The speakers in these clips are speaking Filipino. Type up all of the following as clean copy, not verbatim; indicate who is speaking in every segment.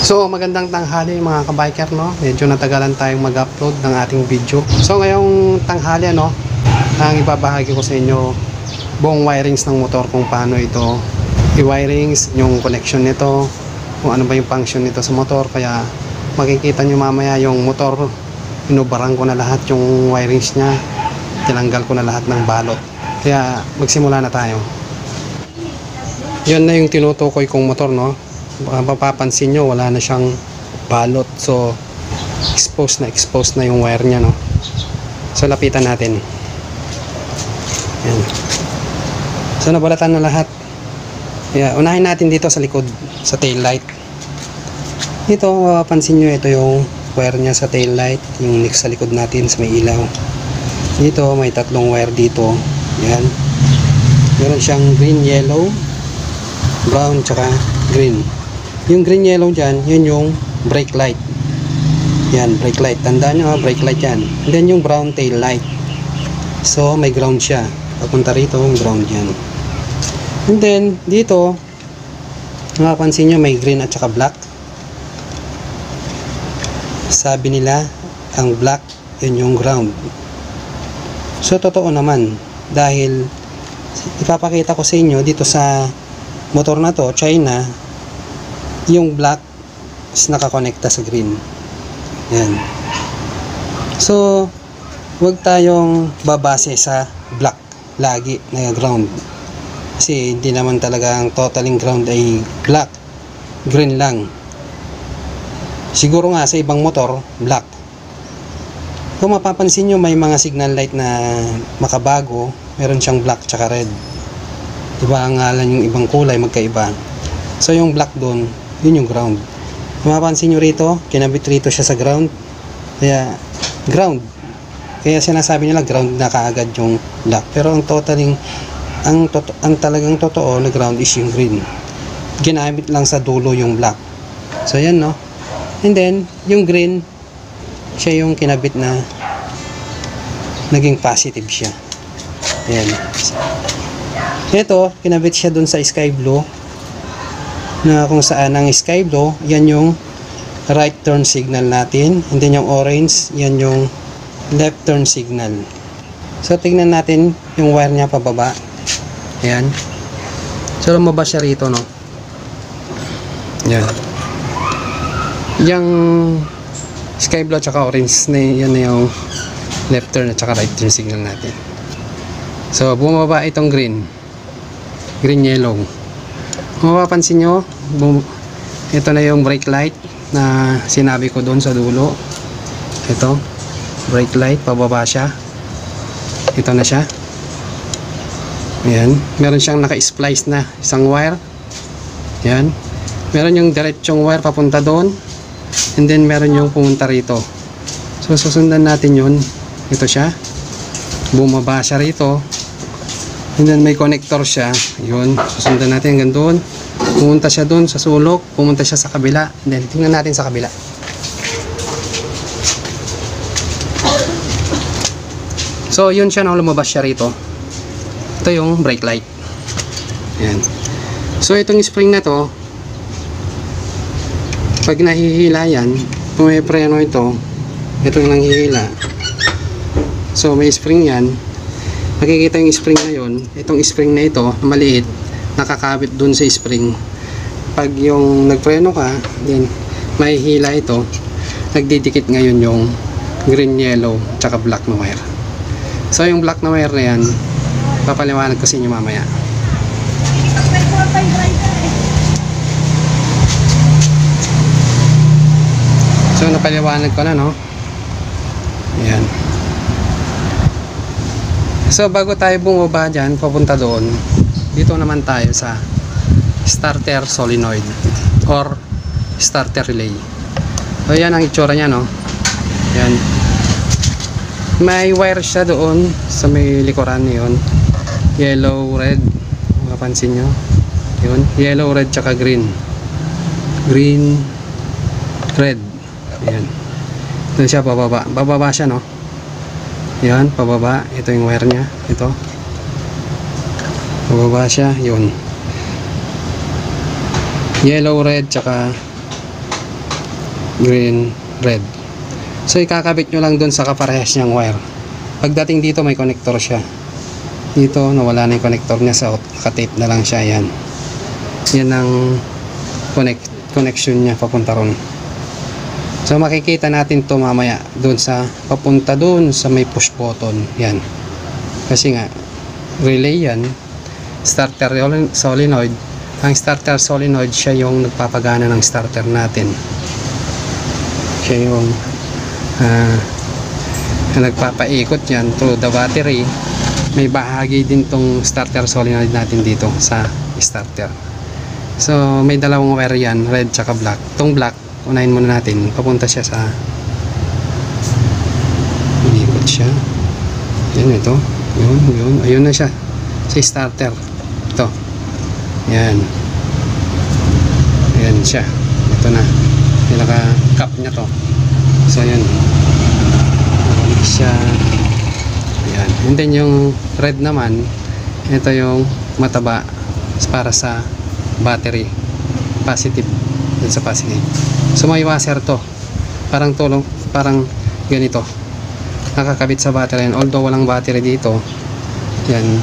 Speaker 1: So magandang tanghali mga kabiker, no? Medyo natagalan tayong mag-upload ng ating video. So ngayong tanghali, ano, ang ibabahagi ko sa inyo buong wirings ng motor, kung paano ito i-wirings, yung connection nito, kung ano ba yung function nito sa motor. Kaya makikita nyo mamaya yung motor, inubarang ko na lahat yung wirings nya, tinanggal ko na lahat ng balot. Kaya magsimula na tayo. Yun na yung tinutukoy kong motor, no? Mapapansin nyo wala na siyang balot, so exposed na yung wire nya, no? So lapitan natin. Yan. So nabalatan na lahat. Kaya unahin natin dito sa likod, sa tail light. Dito mapapansin nyo, ito yung wire nya sa tail light, yung next sa likod natin sa may ilaw. Dito may tatlong wire dito. Yan, meron siyang green, yellow, brown, tsaka green. Yung green yellow dyan, yun yung brake light. Yan, brake light. Tandaan nyo, brake light yan. And then yung brown, tail light. So may ground siya. Papunta rito, yung ground yan. And then dito, mapapansin nyo may green at saka black. Sabi nila, ang black, yun yung ground. So totoo naman, dahil ipapakita ko sa inyo dito sa motor na to, China, yung black is nakakonekta sa green. Yan. So huwag tayong babase sa black lagi na ground, kasi hindi naman talaga ang totaling ground ay black, green lang. Siguro nga sa ibang motor black. Kung mapapansin nyo, may mga signal light na makabago, meron siyang black tsaka red. Diba ang ngalan yung ibang kulay magkaiba. So yung black doon, yun yung ground. Kung mapapansin nyo rito, kinabit rito siya sa ground. Kaya ground. Kaya sinasabi nila ground na kaagad yung black. Pero ang totaling, ang talagang totoo na ground is yung green. Ginamit lang sa dulo yung black. So yan, no. And then yung green, siya yung kinabit na naging positive siya. Ayan. Ito, kinabit siya dun sa sky blue, na kung saan ang sky blue, yan yung right turn signal natin. And then yung orange, yan yung left turn signal. So tingnan natin yung wire niya pababa. Ayan. So lumabas siya rito, no. Ayan. Yung sky blue tsaka orange na yan na yung left turn at saka right turn signal natin. So bumaba itong green yellow. Kung mapapansin nyo, ito na yung brake light na sinabi ko doon sa dulo. Ito, brake light, pababa siya. Ito na siya. Ayan, meron siyang naka-splice na isang wire. Ayan, meron yung diretsong wire papunta doon. And then meron yung pumunta rito. So susundan natin yun. Ito siya. Bumaba siya rito. And then may connector siya. Yun. Susundan natin hanggang doon. Pumunta siya doon sa sulok. Pumunta siya sa kabila. And then tingnan natin sa kabila. So yun siya, no, lumabas siya rito. Ito yung brake light. Ayan. So itong spring na to, pag nahihila yan, kung may preno ito lang hihila. So may spring yan. Makikita yung spring na yun. Itong spring na ito, na maliit, nakakabit dun sa spring. Pag yung nagpreno ka, then mahihila ito. Nagdidikit ngayon yung green, yellow, tsaka black na wire. So yung black na wire na yan, papaliwanag ko sa inyo mamaya. So napaliwanag ko na, no. Ayan. So bago tayo bumaba dyan, papunta doon, dito naman tayo sa starter solenoid or starter relay. So yan ang itsura nya, no. Ayan. May wire siya doon sa may likuran yun. Yellow, red. Mapapansin nyo. Yun. Yellow, red, tsaka green. Green, red. Ayan. Doon siya pababa. Bababa siya, no. Yan, pababa. Ito yung wire nya. Ito. Pababa siya. Yun. Yellow, red, tsaka green, red. So ikakabit nyo lang dun sa kaparehas niyang wire. Pagdating dito may connector siya. Dito nawala na yung connector niya, sa nakatape na lang siya. Yan. Yan ang connection niya papunta ron. So makikita natin to mamaya dun sa papunta dun sa may push button. Yan. Kasi nga relay yan, starter solenoid. Ang starter solenoid siya yung nagpapagana ng starter natin. Siya yung nagpapaikot yan through the battery. May bahagi din tong starter solenoid natin dito sa starter. So may dalawang wire yan, red tsaka black. Tong black, unahin muna natin, papunta siya sa, ikot siya. Yan, ito. Yun. Ayun na siya sa starter. Ito. Yan. Ayan siya. Ito na. Naka-cap niya to. So yun. Ayan siya. Ayan. And then yung red naman, ito yung mataba para sa battery. Positive. Dun sa positive. So may washer to. Parang tulong, parang ganito. Nakakabit sa battery. Although walang battery dito, yan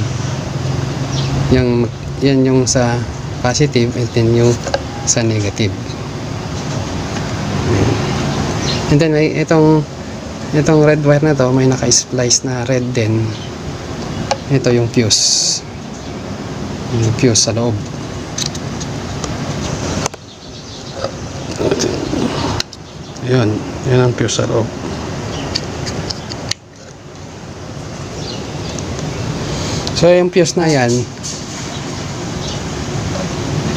Speaker 1: yung sa positive, and then yung sa negative. And then may itong red wire na to, may naka-splice na red din. Ito yung fuse. Yung fuse sa loob. Yan ang fuse sa loob. So yung fuse na yan,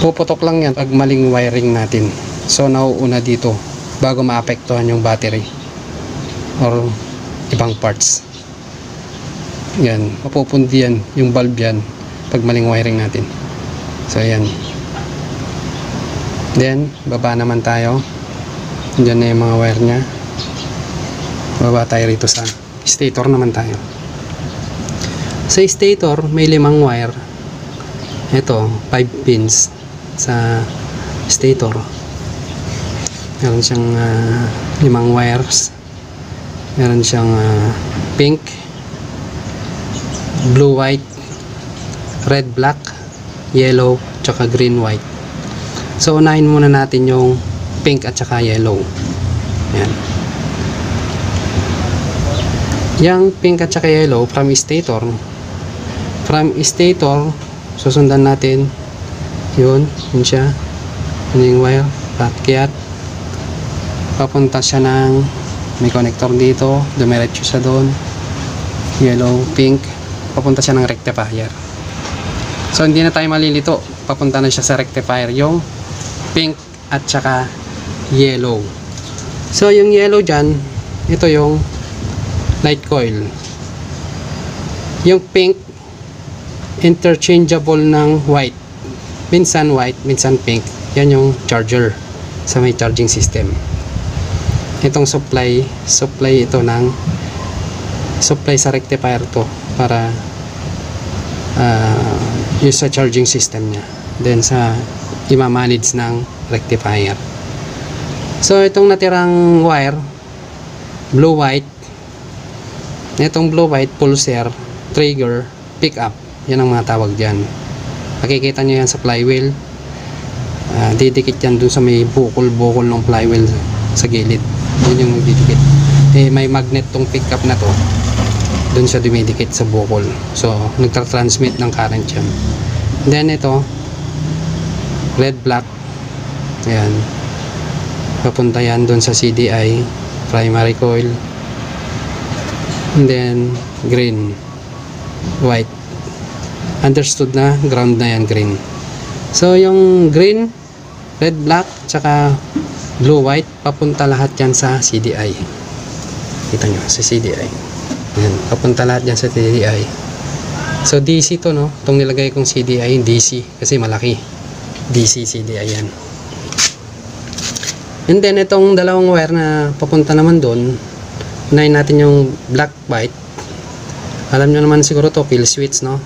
Speaker 1: puputok lang yan pag maling wiring natin. So nauuna dito bago maapektuhan yung battery or ibang parts. Yan, mapupundi yan yung bulb yan pag maling wiring natin. So yan. Then baba naman tayo. Diyan na yung mga wire nya. Baba tayo rito sa stator naman tayo. Sa stator may 5 wire. Ito 5 pins sa stator. Meron siyang 5 wires. Meron siyang pink, blue, white, red, black, yellow, tsaka green, white. So unahin muna natin yung pink at tsaka yellow. Yan. Yang pink at tsaka yellow from stator, susundan natin yun siya. Yun yung wire, pakyat, papunta siya ng may connector dito, dumiretso siya doon, yellow, pink, papunta siya ng rectifier. So hindi na tayo malilito, papunta na siya sa rectifier yung pink at saka yellow. So yung yellow dyan, ito yung light coil. Yung pink, interchangeable ng white. Minsan white, minsan pink. Yan yung charger sa may charging system. Itong supply ito ng supply sa rectifier to para use sa charging system niya. Then sa ima-manage ng rectifier. So itong natirang wire, blue white. Itong blue white, pulser, trigger, pickup. Yan ang mga tawag diyan. Makikita niyo yan sa flywheel. Didikit yan dun sa may bukol ng flywheel sa gilid. Yun yung didikit. May magnet tong pickup na to. Dun siya dumidikit sa bukol. So nagtra-transmit ng current yan. Then ito, red, black. Ayan. Papunta yan dun sa CDI, primary coil. And then green, white. Understood na, ground na yan, green. So yung green, red, black, tsaka blue, white, papunta lahat yan sa CDI. Kita nyo, sa CDI. Yan, papunta lahat yan sa CDI. So DC to, no? Itong nilagay kong CDI, DC, kasi malaki. DC CDI yan. And then itong dalawang wire na papunta naman doon, unahin natin yung black, white. Alam nyo naman siguro to, kill switch, no?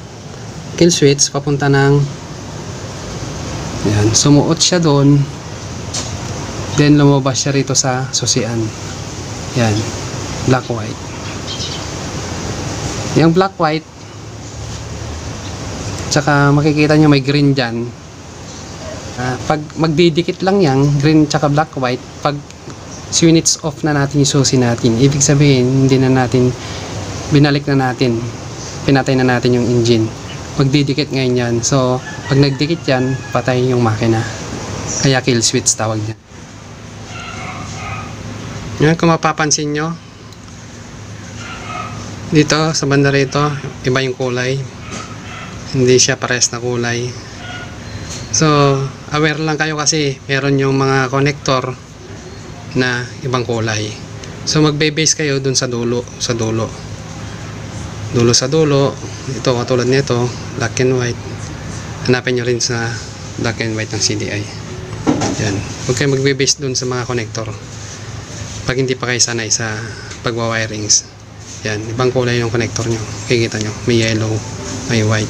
Speaker 1: Kill switch, papunta ng, yan, sumuot siya doon. Then lumabas siya rito sa susian. Yan, black white. Yung black white, tsaka makikita nyo may green dyan. Pag magdidikit lang yan, green tsaka black white, pag switch off na natin yung susi natin, ibig sabihin hindi na natin binalik na natin, pinatay na natin yung engine, magdidikit ngayon yan. So pag nagdikit yan, patay yung makina, kaya kill switch tawag niya. Yan, kung mapapansin nyo dito sa banda rito, iba yung kulay, hindi siya pares na kulay. So aware lang kayo kasi meron yung mga connector na ibang kulay. So magbe-base kayo dun sa dulo, sa dulo sa dulo. Ito katulad nito, black and white. Hanapin nyo rin sa black and white ng CDI. Yan, huwag kayo magbe-base dun sa mga connector pag hindi pa kayo sanay sa pagwa-wirings. Yan, ibang kulay yung connector nyo, kikita nyo, may yellow, may white,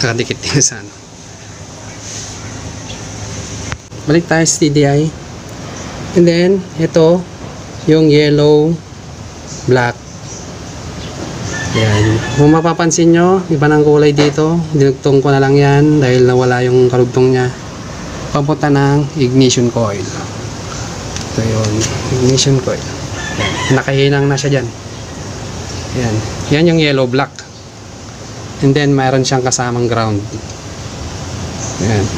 Speaker 1: nakadikit din sa ano. Balik tayo sa CDI. And then, ito, yung yellow, black. Yan. Kung mapapansin nyo, iba ng kulay dito. Dinugtong ko na lang yan dahil nawala yung karugtong niya. Papunta ng ignition coil. So, yun. Ignition coil. Yan. Nakahinang na siya dyan. Yan. Yan yung yellow, black. And then, mayroon siyang kasamang ground. Yan.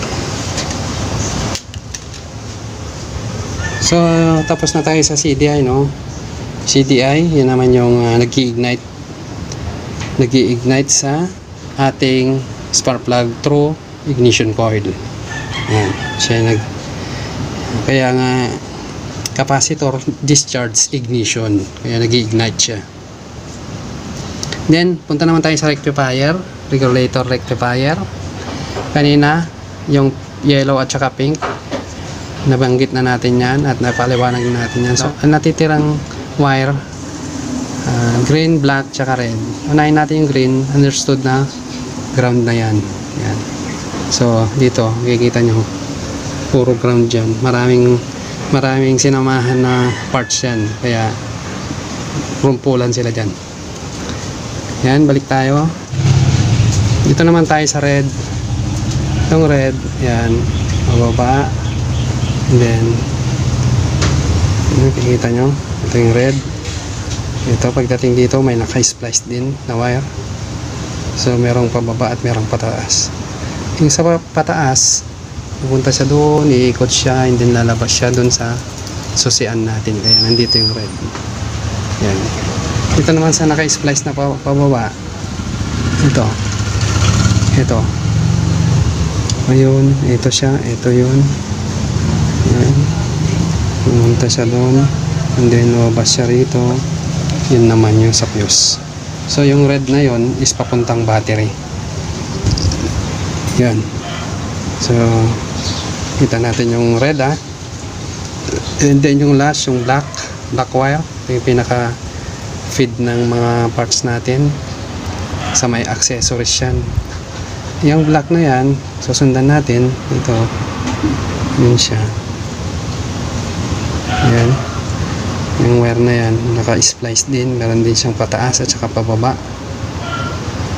Speaker 1: So, tapos na tayo sa CDI, no? CDI, yun naman yung nag-i-ignite sa ating spark plug through ignition coil. Yan, siya kaya nga capacitor discharge ignition, kaya nag-i-ignite siya. Then, punta naman tayo sa rectifier, regulator rectifier. Kanina, yung yellow at saka pink, nabanggit na natin yan at napaliwanag natin yan. So, ang natitirang wire, green, black, tsaka red. Unahin natin yung green, understood na ground na yan. Yan. So, dito, makikita nyo, puro ground dyan. Maraming sinamahan na parts yan. Kaya, rumpulan sila dyan. Yan, balik tayo. Dito naman tayo sa red. Itong red, yan, mababa. And then, nakikita nyo, ito yung red. Ito, pagdating dito, may naka-splice din na wire. So, merong pababa at merong pataas. Yung sa pataas, pupunta siya doon, iikot siya, and then lalabas siya doon sa susian natin. Kaya, nandito yung red. Yan. Ito naman sa naka-splice na pababa. Ito. Ayun, ito siya, ito yun. Yan. Pumunta siya doon, and then lumabas siya rito. Yun naman yung sa fuse. So yung red na yon is papuntang battery. Yan. So kita natin yung red, and then yung last, yung black wire, yung pinaka feed ng mga parts natin. Sa may accessories yan. Yung black na yan, susundan natin ito. Yun siya. Ayan. Yung wire na yan, naka-splice din. Meron din siyang pataas at saka pababa.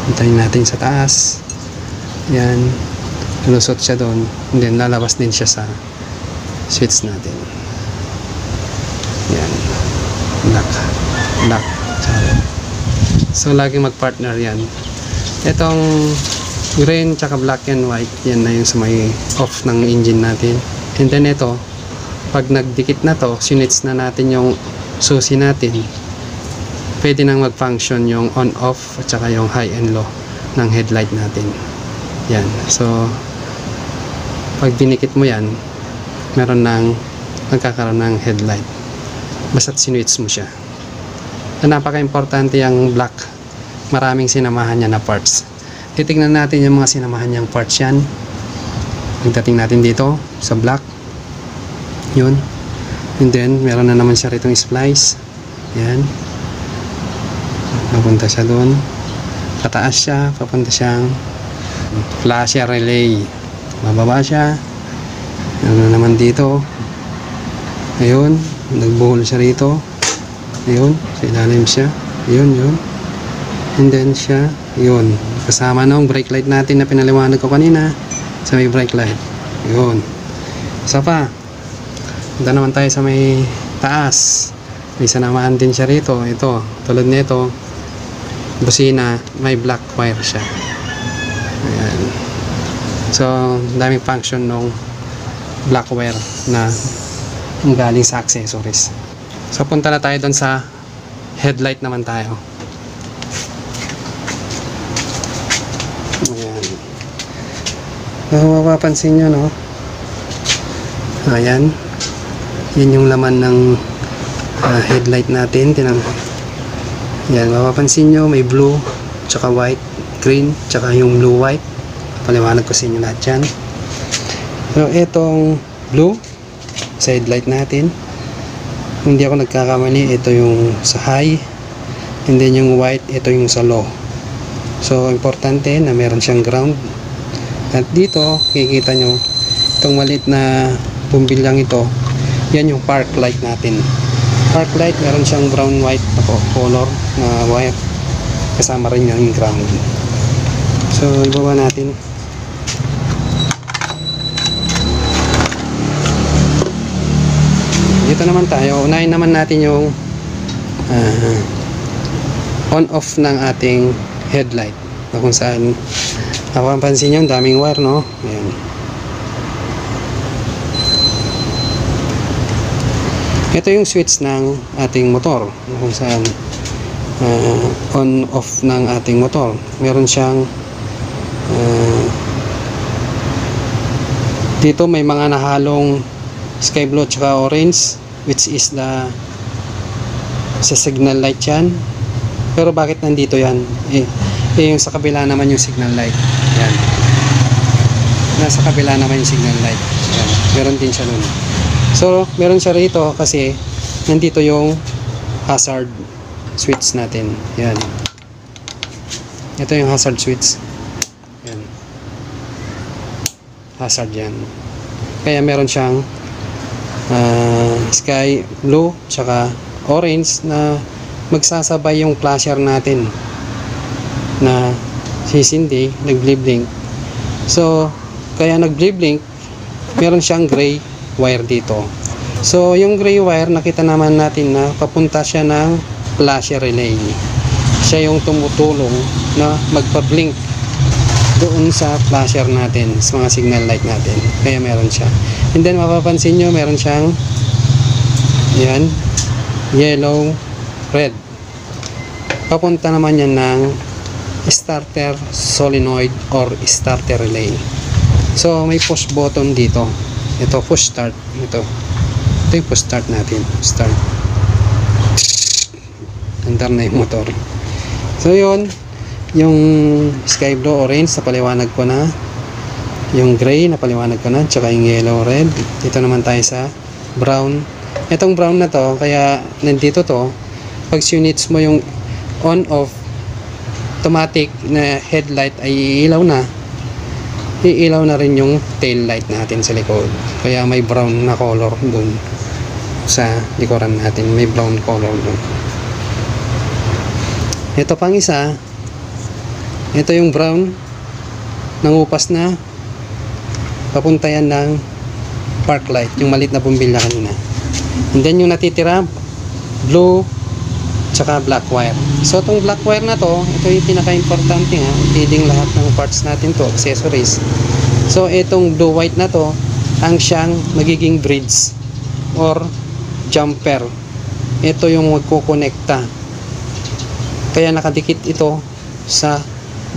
Speaker 1: Hintayin natin sa taas. Ayan. Lusot siya doon. And then lalabas din siya sa switch natin. Ayan. Black. So laging mag-partner yan. Itong green tsaka black and white, yan na yung sa may off ng engine natin. And then ito, pag nagdikit na to, sinits na natin yung susi natin, pwede nang mag-function yung on-off at saka yung high and low ng headlight natin. Yan. So pag dinikit mo yan, meron nang nagkakaroon ng headlight basta't sinwitch mo siya. So, napaka-importante yung black, maraming sinamahan niya na parts. Titignan natin yung mga sinamahan niyang parts yan. Pagdating natin dito sa black, yun, and then meron na naman siya ritong splice. Yan, papunta siya doon, pataas siya, papunta siyang flasher relay, mababa siya, ano naman dito, Ayun, nagbuhol siya rito. Ayun, sa ilalim siya. Ayun, yun. And then siya, yun. Kasama nung brake light natin na pinaliwanag ko kanina sa may brake light. Yun. Isa pa. Punta naman tayo sa may taas. May sanamaan din siya rito. Ito, tulad nito. Busina, may black wire siya. Ayan. So, daming function nung black wire na galing sa accessories. So punta na tayo doon sa headlight naman tayo. Ayan. So mapapansin nyo, no? Ayan. Yan yung laman ng headlight natin. Ayan, mapapansin nyo may blue, tsaka white, green, tsaka yung blue white. Paliwanag ko sa inyo lahat yan. So itong blue sa headlight natin, hindi ako nagkakamali, ito yung sa high, and then yung white, ito yung sa low. So importante na meron siyang ground. At dito kikita nyo itong maliit na bumbilyang ito, yan yung park light natin. Park light, meron siyang brown white na color na wire, kasama rin yung ground. So ibaba natin. Dito naman tayo, unahin naman natin yung on-off ng ating headlight, na kung saan napapansin nyo, daming wire, no? Ayan. Ito yung switch ng ating motor, na kung saan on-off ng ating motor. Meron siyang dito may mga nahalong sky blue tsaka orange, which is the sa signal light yan. Pero bakit nandito yan? Yung sa kabila naman yung signal light. Yan. Nasa kabila naman yung signal light. Yan. Meron din siya nun. So, meron siya rito kasi nandito yung hazard switch natin. Yan. Ito yung hazard switch. Yan. Hazard yan. Kaya meron siyang sky blue tsaka orange na magsasabay yung flasher natin na sisindi, nag-blink. So kaya nag-blink, meron siyang gray wire dito. So yung gray wire, nakita naman natin na papunta siya ng flasher relay. Siya yung tumutulong na magpa-blink doon sa flasher natin, sa mga signal light natin. Kaya meron siya. And then mapapansin nyo, meron siyang yan, yellow, red. Papunta naman yan ng starter solenoid or starter relay. So may push button dito. Ito push start. Ito yung push start natin. Start. Andar na yung motor. So yun, yung sky blue orange na paliwanag ko na, yung gray na paliwanag ko na, tsaka yung yellow red. Dito naman tayo sa brown. Itong brown na to, kaya nandito to, pag units mo yung on off, automatic na headlight ay iilaw na, iilaw na rin yung tail light natin sa likod. Kaya may brown na color dun sa likuran natin, may brown color dun. Ito pang isa, ito yung brown, nangupas na, papunta yan ng park light, yung maliit na bumbilya kanina. And then yung natitira, blue tsaka black wire. So itong black wire na to, ito yung pinaka-importante nga, feeding lahat ng parts natin to, accessories. So itong blue white na to, ang siyang magiging bridge or jumper. Ito yung magkukonekta. Kaya nakadikit ito sa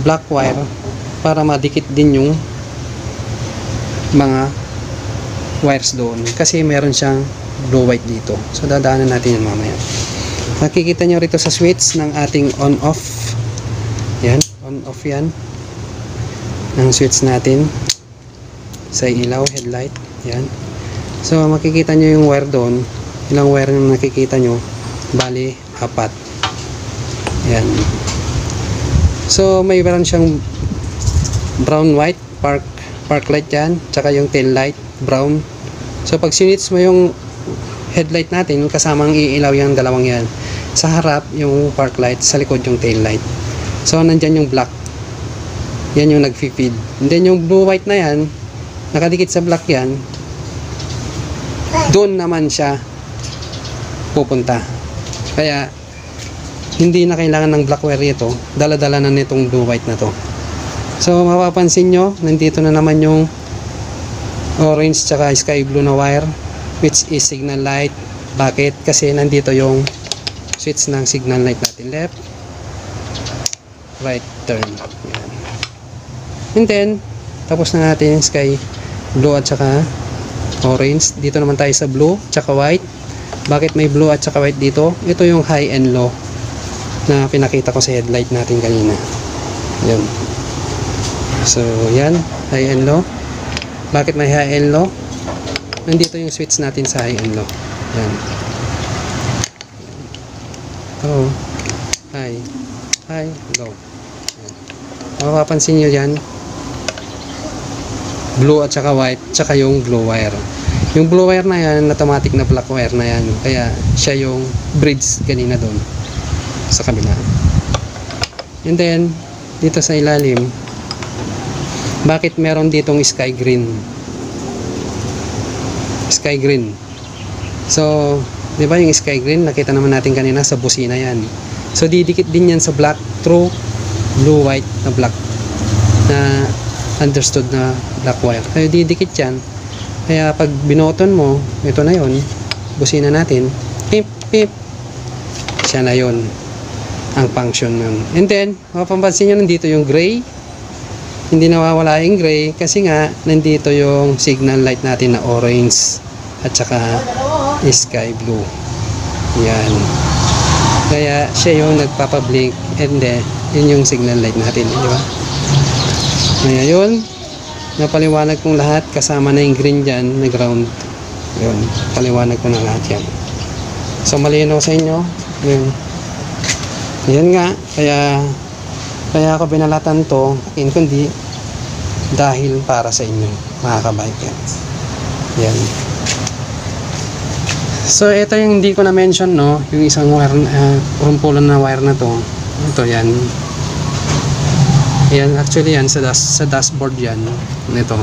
Speaker 1: black wire para madikit din yung mga wires doon, kasi meron siyang blue white dito. So dadaanan natin yan mamaya. Nakikita nyo rito sa switch ng ating on off, yan, on off yan ng switch natin sa ilaw, headlight, yan. So makikita nyo yung wire doon, ilang wire yung nakikita nyo, bali 4, yan. So may meron siyang brown white park light yan, tsaka yung tail light brown. So pag sinits mo yung headlight natin, kasamang iilaw yung dalawang yan. Sa harap, yung park light, sa likod yung tail light. So, nandyan yung black. Yan yung nag-feed. And then, yung blue-white na yan, nakadikit sa black yan, doon naman siya pupunta. Kaya, hindi na kailangan ng black wire ito. Dala-dala na nitong blue-white na to. So, mapapansin nyo, nandito na naman yung orange tsaka sky blue na wire, which is signal light. Bakit? Kasi nandito yung switch ng signal light natin. Left, right, turn. Yan. And then, tapos na natin yung sky blue at saka orange. Dito naman tayo sa blue tsaka white. Bakit may blue at saka white dito? Ito yung high and low na pinakita ko sa headlight natin kanina. Yan. So, yan. High and low. Bakit may high and low? Nandito yung switch natin sa high and low. Yan. Oh. High. High. Low. Yan. Mapapansin nyo yan. Blue at saka white. Tsaka yung blue wire. Yung blue wire na yan, automatic na black wire na yan. Kaya siya yung bridge kanina doon. Sa kabila. And then, dito sa ilalim, bakit meron ditong sky green? Sky green. So, di ba yung sky green, nakita naman natin kanina sa busina yan. So, didikit din yan sa black through blue, white na black na understood na black wire. Kaya didikit yan. Kaya pag binoton mo, ito na yon, busina natin, pip, pip, siya na yon ang function nun. And then, mapapansin nyo nandito yung gray. Hindi nawawala yung gray kasi nga nandito yung signal light natin na orange at saka sky blue. Yan. Kaya siya yung nagpapablink and then yun yung signal light natin, di ba? Ngayon, napaliwanag kong lahat kasama na yung green dyan na ground. Yun, paliwanag ko na lahat yan. So malinaw sa inyo. Yun. Yan nga, kaya ako binalatan to, kundi dahil para sa inyo, mga kabikers. Yan. So, ito yung hindi ko na-mention, no? Yung isang wire, rumpulan na wire na to. Ito, yan. Yan, actually yan, sa dashboard yan. Ito.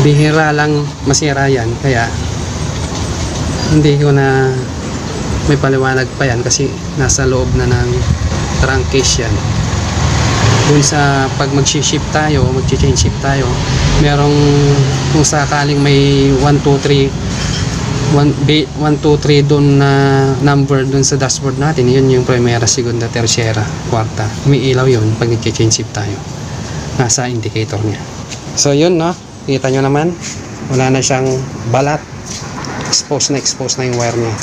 Speaker 1: Bihira lang masira yan, kaya hindi ko na may paliwanag pa yan kasi nasa loob na ng crankcase yan. Dun sa pag mag-shift tayo, mag-change shift tayo, merong kung sakaling may 1, 2, 3 dun na number dun sa dashboard natin, yun yung primera, segunda, tercera, kwarta. Umiilaw yun pag nag-change shift tayo. Nasa indicator niya. So yun, no? Kita nyo naman, wala na siyang balat. Expose na yung wire niya.